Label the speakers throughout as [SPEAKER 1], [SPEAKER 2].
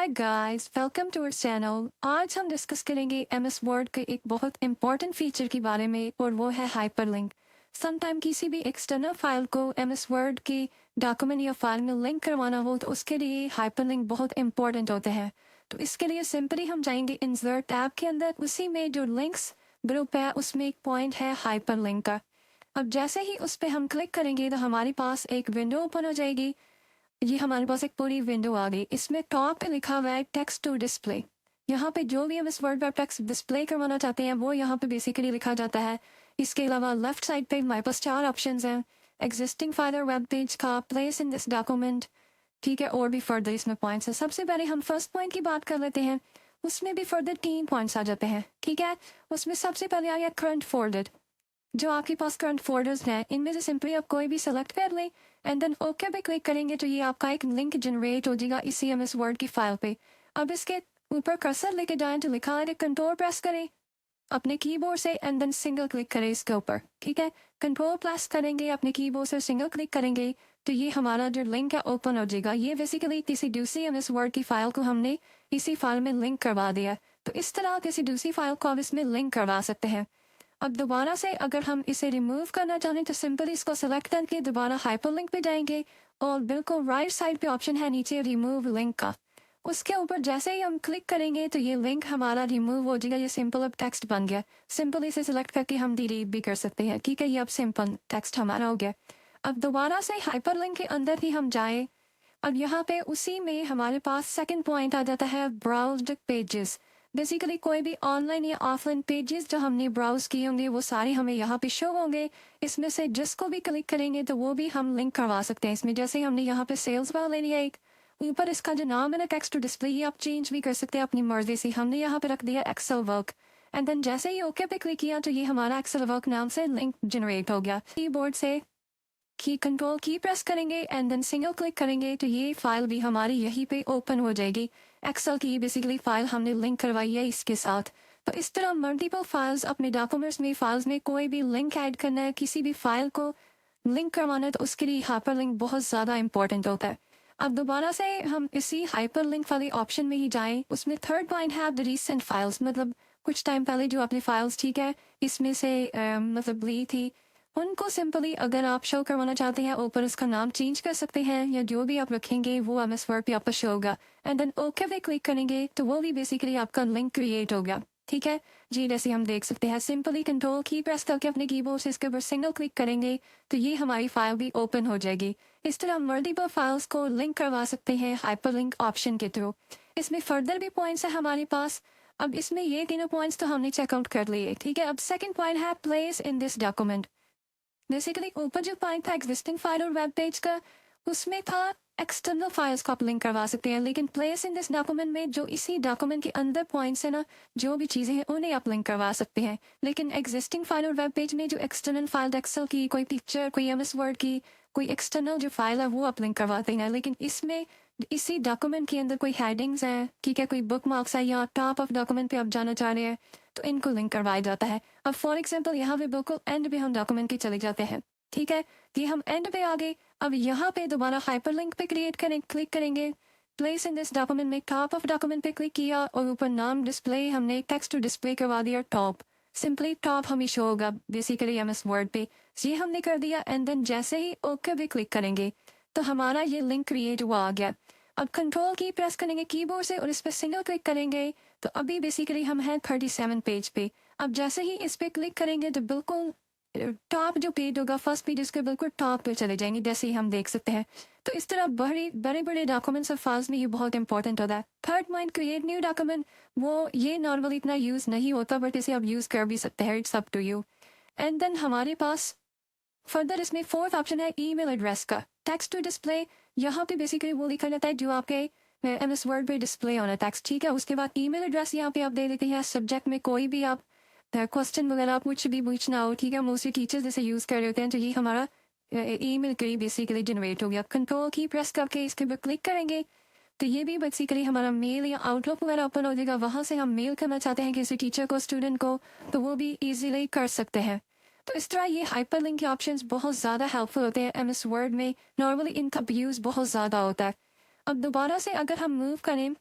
[SPEAKER 1] Hi guys, welcome to our channel. आज हम discuss करेंगे एमएस वर्ड के एक बहुत इंपॉर्टेंट फीचर के बारे में और वो है हाइपरलिंक। समटाइम किसी भी एक्सटर्नल फाइल को एमएस वर्ड की डॉक्यूमेंट या फाइल में लिंक करवाना हो तो उसके लिए हाइपरलिंक बहुत इंपॉर्टेंट होते हैं। तो इसके लिए सिंपली हम जाएंगे इंसर्ट टैब के अंदर, उसी में जो लिंक्स ग्रुप है उसमें एक पॉइंट है हाइपरलिंक का। अब जैसे ही उस पर हम क्लिक करेंगे तो हमारे पास एक विंडो ओपन हो जाएगी। ये हमारे पास एक पूरी विंडो आ गई। इसमें टॉप पे लिखा हुआ है टेक्स्ट टू डिस्प्ले। यहाँ पे जो भी हम इस वर्ड पर टेक्स्ट डिस्प्ले करवाना चाहते हैं वो यहाँ पे बेसिकली लिखा जाता है। इसके अलावा लेफ्ट साइड पे हमारे पास 4 ऑप्शंस हैं। एग्जिस्टिंग फाइल और वेब पेज का, प्लेस इन दिस डॉक्यूमेंट, ठीक है, और भी फर्दर इसमें पॉइंट्स है। सबसे पहले हम फर्स्ट पॉइंट की बात कर लेते हैं। उसमें भी फर्दर 3 पॉइंट्स आ जाते हैं, ठीक है। उसमें सबसे पहले आ गया करंट फोल्डर। जो आपके पास करंट फोल्डर्स हैं इनमें से सिंपली आप कोई भी सेलेक्ट कर लें एंड देन ओके पे क्लिक करेंगे तो ये आपका एक लिंक जनरेट हो जाएगा इसी एमएस वर्ड की फाइल पे। अब इसके ऊपर कर्सर लेके जाएं तो लिखा है कंट्रोल प्रेस करें अपने कीबोर्ड से एंड देन सिंगल क्लिक करें इसके ऊपर, ठीक है। कंट्रोल प्रेस करेंगे अपने कीबोर्ड से, सिंगल क्लिक करेंगे तो ये हमारा जो लिंक है ओपन हो जाएगा। ये बेसिकली किसी दूसरी एमएस वर्ड की फाइल को हमने इसी फाइल में लिंक करवा दिया। तो इस तरह किसी दूसरी फाइल को आप इसमें लिंक करवा सकते हैं। अब दोबारा से अगर हम इसे रिमूव करना चाहें तो सिंपल इसको सेलेक्ट करके दोबारा हाइपरलिंक पे जाएंगे और बिल्कुल राइट साइड पे ऑप्शन है नीचे रिमूव लिंक का। उसके ऊपर जैसे ही हम क्लिक करेंगे तो ये लिंक हमारा रिमूव हो जाएगा। ये सिंपल अब टेक्स्ट बन गया। सिंपल इसे सिलेक्ट करके हम डिलीट भी कर सकते हैं, ठीक है। ये अब सिंपल टेक्स्ट हमारा हो गया। अब दोबारा से हाइपरलिंक के अंदर ही हम जाए। अब यहाँ पे उसी में हमारे पास सेकेंड पॉइंट आ जाता है ब्राउज्ड पेजेस। बेसिकली कोई भी ऑनलाइन या ऑफलाइन पेजेस जो हमने ब्राउज किए होंगे वो सारे हमें यहाँ पे शो होंगे। इसमें से जिसको भी क्लिक करेंगे तो वो भी हम लिंक करवा सकते हैं इसमें। जैसे हमने यहाँ पे सेल्स वाला ले लिया एक, ऊपर इसका जो नाम है ना टेक्स्ट टू डिस्प्ले, ये आप चेंज भी कर सकते हैं अपनी मर्जी से। हमने यहाँ पे रख दिया एक्सेल वर्क एंड देन जैसे ही ओके पे क्लिक किया तो ये हमारा एक्सेल वर्क नाम से लिंक जनरेट हो गया। कीबोर्ड से कंट्रोल की प्रेस करेंगे एंड देन सिंगल क्लिक करेंगे तो ये फाइल भी हमारी यहीं पे ओपन हो जाएगी। एक्सेल की बेसिकली फाइल हमने लिंक करवाई है इसके साथ। तो इस तरह मल्टीपल फाइल्स अपने डॉक्यूमेंट्स में, फाइल्स में कोई भी लिंक ऐड करना है, किसी भी फाइल को लिंक करवाना है तो उसके लिए हाइपरलिंक बहुत ज़्यादा इंपॉर्टेंट होता है। अब दोबारा से हम इसी हाइपरलिंक वाले ऑप्शन में ही जाएं। उसमें थर्ड पॉइंट है द रीसेंट फाइल्स, मतलब कुछ टाइम पहले जो अपनी फाइल्स, ठीक है, इसमें से मतलब ली थी उनको सिंपली अगर आप शो करवाना चाहते हैं ऊपर उसका नाम चेंज कर सकते हैं या जो भी आप रखेंगे वो एमएस वर्ड पे आपका शो होगा। एंड देन ओके पे क्लिक करेंगे तो वो भी बेसिकली आपका लिंक क्रिएट हो गया, ठीक है जी। जैसे हम देख सकते हैं सिंपली कंट्रोल की प्रेस करके अपने कीबोर्ड से इसके ऊपर सिंगल क्लिक करेंगे तो ये हमारी फाइल भी ओपन हो जाएगी। इस तरह मल्टीपल फाइल्स को लिंक करवा सकते हैं हाइपरलिंक ऑप्शन के थ्रू। इसमें फर्दर भी पॉइंट्स है हमारे पास। अब इसमें ये तीनों पॉइंट्स तो हमने चेकआउट कर लिए, ठीक है। अब सेकेंड पॉइंट है place in this document. Basically ऊपर जो पॉइंट था एग्जिस्टिंग फाइल और वेब पेज का, उसमें था एक्सटर्नल फाइल्स को आप लिंक करवा सकते हैं, लेकिन प्लेस इन दिस डॉक्यूमेंट में जो इसी डॉक्यूमेंट के अंदर पॉइंट्स है ना, जो भी चीज़ें हैं उन्हें आप लिंक करवा सकते हैं। लेकिन एग्जिस्टिंग फाइल और वेब पेज में जो एक्सटर्नल फाइल एक्सेल की, कोई पिक्चर, कोई एमएस वर्ड की कोई एक्सटर्नल जो फाइल है वो आप लिंक करवाते हैं। लेकिन इसमें इसी डॉक्यूमेंट के अंदर कोई हेडिंग्स हैं, ठीक है, कोई बुक मार्क्स है या टॉप ऑफ डॉक्यूमेंट पे आप जाना चाह रहे हैं तो इनको लिंक करवाया जाता है। अब फॉर एग्जांपल यहाँ पे बिल्कुल एंड पे हम डॉक्यूमेंट के चले जाते हैं, ठीक है, ये हम एंड पे आ गए। अब यहाँ पे दोबारा हाइपरलिंक पे क्लिक करेंगे। प्लेस इन दिस डॉक्यूमेंट में टॉप ऑफ डॉक्यूमेंट पे क्लिक किया और ऊपर नाम डिस्प्ले हमने टेक्स्ट टू डिस्प्ले करवा दिया टॉप। सिंपली टॉप हमें शो होगा बेसिकली एमएस वर्ड पे, ये हमने कर दिया। एंड देन जैसे ही ओके पे क्लिक करेंगे तो हमारा ये लिंक क्रिएट हुआ आ गया। अब कंट्रोल की प्रेस करेंगे कीबोर्ड से और इस पर सिंगल क्लिक करेंगे तो अभी बेसिकली हम हैं 37 पेज पे। अब जैसे ही इस पे क्लिक करेंगे तो बिल्कुल टॉप जो पेज होगा, फर्स्ट पेज, उसके बिल्कुल टॉप पे चले जाएंगे, जैसे ही हम देख सकते हैं। तो इस तरह बड़े बड़े डॉक्यूमेंट्स और फाइल्स में ये बहुत इंपॉर्टेंट होता है। Third point create new document, वो ये नॉर्मली इतना यूज़ नहीं होता बट इसे आप यूज़ कर भी सकते हैं, it's up to you. And then हमारे पास फर्दर इसमें फोर्थ ऑप्शन है ईमेल एड्रेस का, टेक्स्ट टू डिस्प्ले। यहाँ पे बेसिकली वो लिखा जाता है जो आपके एमएस वर्ड पे डिस्प्ले होना टेक्स्ट, ठीक है। उसके बाद ईमेल एड्रेस यहाँ पे आप दे देते हैं। सब्जेक्ट में कोई भी आप क्वेश्चन वगैरह आप कुछ भी पूछना हो, ठीक है, मोस्टली टीचर्स जैसे यूज़ कर रहे होते हैं तो ये हमारा ईमेल के बेसिकली जनरेट हो गया। कंट्रोल की प्रेस करके इसके ऊपर क्लिक करेंगे तो ये भी बेसिकली हमारा मेल या आउटलुक वगैरह ओपन हो जाएगा। वहाँ से हम मेल करना चाहते हैं किसी टीचर को, स्टूडेंट को, तो वो भी ईजिली कर सकते हैं। तो इस तरह ये हाइपरलिंक के ऑप्शंस बहुत ज़्यादा हेल्पफुल होते हैं एमएस वर्ड में। नॉर्मली इनका यूज़ बहुत ज़्यादा होता है। अब दोबारा से अगर हम मूव करें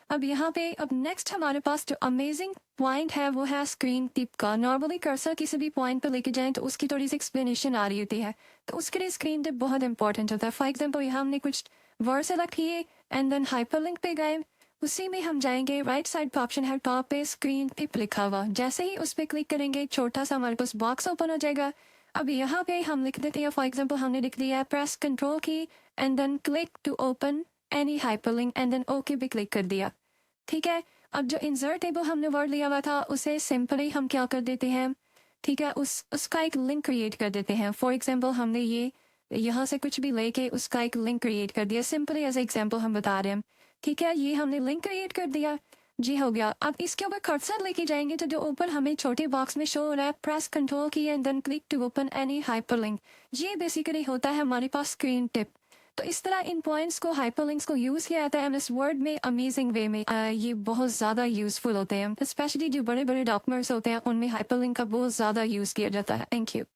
[SPEAKER 1] अब यहाँ पे अब नेक्स्ट हमारे पास जो अमेजिंग पॉइंट है वो है स्क्रीन टिप का। नॉर्मली कर्सर किसी भी पॉइंट पर लेके जाएं तो उसकी थोड़ी सी एक्सप्लेनेशन आ रही होती है, तो उसके लिए स्क्रीन टिप बहुत इंपॉर्टेंट होता है। फॉर एग्जाम्पल यहाँ हमने कुछ वर्ड सेलेक्ट किए एंड देन हाइपरलिंक पे गए, उसी में हम जाएंगे राइट साइड पे ऑप्शन है टॉप पे स्क्रीन टिप लिखा हुआ, जैसे ही उस पर क्लिक करेंगे छोटा सा हमारे पास बॉक्स ओपन हो जाएगा। अब यहाँ पे हम लिख देते हैं, फॉर एग्जाम्पल हमने लिख दिया है press control key and then click to open any hyperlink and then okay भी क्लिक कर दिया। ठीक है, अब जो इंसर्टेबल हमने वर्ड लिया हुआ था उसे सिंपली हम क्या कर देते हैं, ठीक है, उसका एक लिंक क्रिएट कर देते हैं। फॉर एग्जाम्पल हमने ये यहाँ से कुछ भी लेके उसका एक लिंक क्रिएट कर दिया, सिंपली एज एग्जाम्पल हम बता रहे हैं। ठीक है, ये हमने लिंक क्रिएट कर दिया, जी हो गया। अब इसके ऊपर कर्सर लेके जाएंगे तो जो ऊपर हमें छोटे बॉक्स में शो हो रहा है press control key and then click to open any hyperlink, ये बेसिकली होता है हमारे पास स्क्रीन टिप। तो इस तरह इन पॉइंट्स को हाइपरलिंक्स को यूज़ किया जाता है एमएस वर्ड में अमेजिंग वे में। ये बहुत ज़्यादा यूज़फुल होते हैं, स्पेशली जो बड़े बड़े डॉक्यूमेंट्स होते हैं उनमें हाइपरलिंक का बहुत ज़्यादा यूज़ किया जाता है। Thank you.